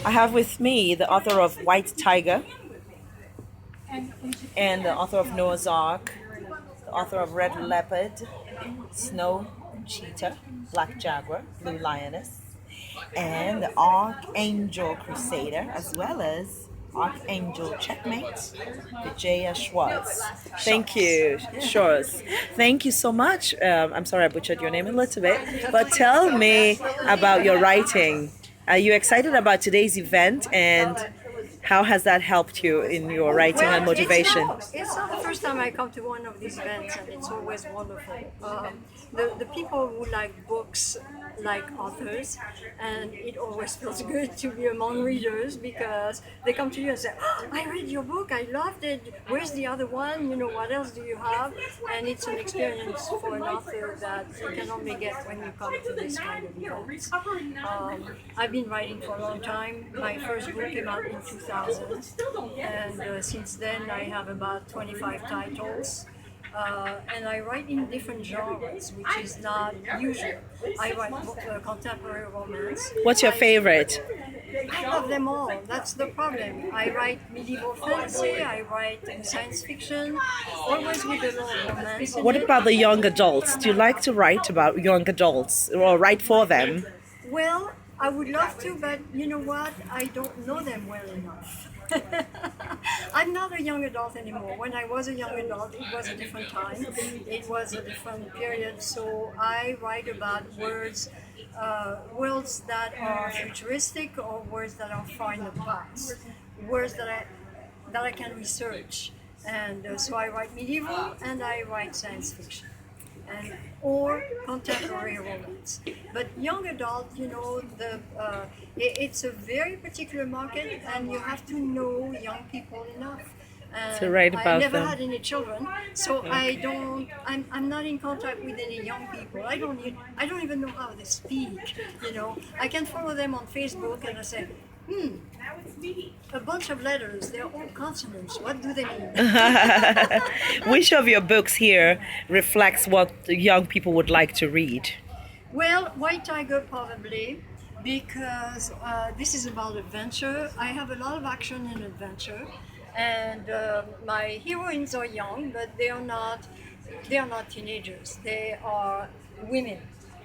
I have with me the author of White Tiger and the author of Noah's Ark, the author of Red Leopard, Snow Cheetah, Black Jaguar, Blue Lioness, and the Archangel Crusader, as well as Archangel Checkmate, Vijaya Schartz. Thank you, Schartz. Thank you so much. I'm sorry I butchered your name a little bit, but tell me about your writing. Are you excited about today's event, and how has that helped you in your writing and motivation? It's not the first time I come to one of these events, and it's always wonderful. The people who like books like authors, and it always feels good to be among readers because they come to you and say, oh, I read your book, I loved it, where's the other one, what else do you have? And it's an experience for an author that you can only get when you come to this kind of events. I've been writing for a long time. My first book came out in 2000, and since then I have about 25 titles. And I write in different genres, which is not usual. I write contemporary romance. What's your favorite? I love them all. That's the problem. I write medieval fantasy, I write science fiction, always with a little romance. What about the young adults? Do you like to write about young adults or write for them? Well, I would love to, but you know what? I don't know them well enough. I'm not a young adult anymore. When I was a young adult, it was a different time. It was a different period. So I write about words that are futuristic or words that are far in the past, words that I can research. And so I write medieval and I write science fiction. Or contemporary romance. But young adult, it's a very particular market, and you have to know young people enough. To write about I never them. had any children, so I'm not in contact with any young people. I don't even know how they speak. I can follow them on Facebook, and I say, a bunch of letters, they're all consonants. What do they mean? Which of your books here reflects what the young people would like to read? Well, White Tiger probably, because this is about adventure. I have a lot of action and adventure, and my heroines are young, but they are not teenagers. They are women.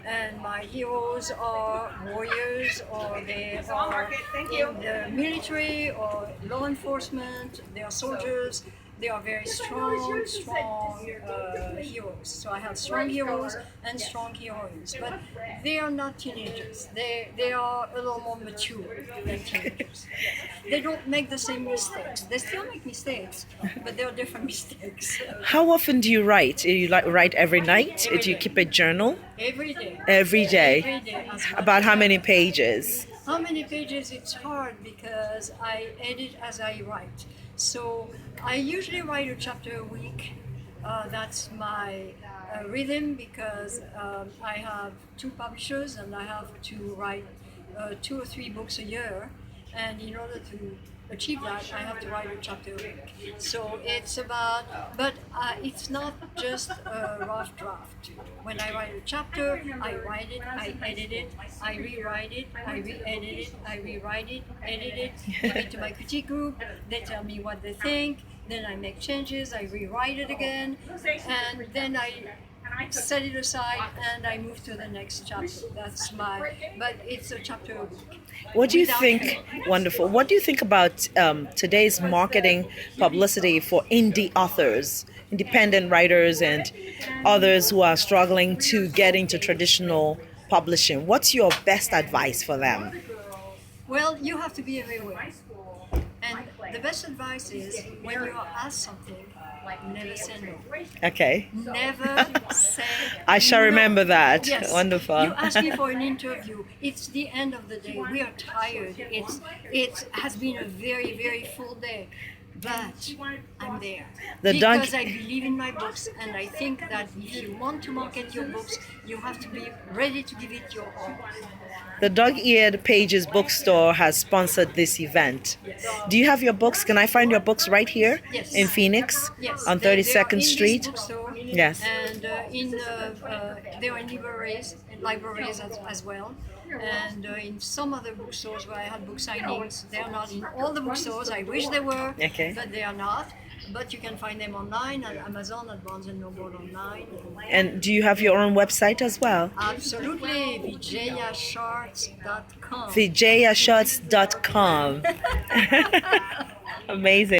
And my heroes are warriors, or they are in the military or law enforcement. They are soldiers. They are very strong heroes. So I have strong heroes and strong heroines, but they are not teenagers. They are a little more mature than teenagers. They don't make the same mistakes. They still make mistakes, but they're different mistakes. How often do you write? Do you write every night? Do you keep a journal? Every day. Every day. Every day. About how many pages? How many pages? It's hard because I edit as I write. So I usually write a chapter a week. That's my rhythm because I have 2 publishers and I have to write 2 or 3 books a year. And in order to achieve that, I have to write a chapter a week. So it's but it's not just a rough draft. When I write a chapter, I write it, I edit it, I rewrite it, I re-edit it, I rewrite it, edit it, give it to my critique group, they tell me what they think, then I make changes, I rewrite it again, and then I set it aside and I move to the next chapter. But it's a chapter a week. What do you think? Wonderful. What do you think about today's marketing publicity for indie authors, independent writers, and others who are struggling to get into traditional publishing? What's your best advice for them? Well, you have to be everywhere. And the best advice is when you are asked something, never say no. Okay. Never say I shall no. remember that. Yes. Wonderful. You ask me for an interview. It's the end of the day. We are tired. It has been a very, very full day. But I'm there because I believe in my books, and I think that if you want to market your books, you have to be ready to give it your all. The Dog Eared Pages Bookstore has sponsored this event. Yes. Do you have your books? Can I find your books right here Yes. in Phoenix Yes, on they are 32nd in Street? This bookstore, Yes. And they are in libraries as well. and in some other bookstores where I had book signings. They are not in all the bookstores. I wish they were, Okay. but they are not. But you can find them online at Amazon, at Barnes & Noble online. And do you have your own website as well? Absolutely, VijayaSchartz.com. VijayaSchartz.com. Amazing.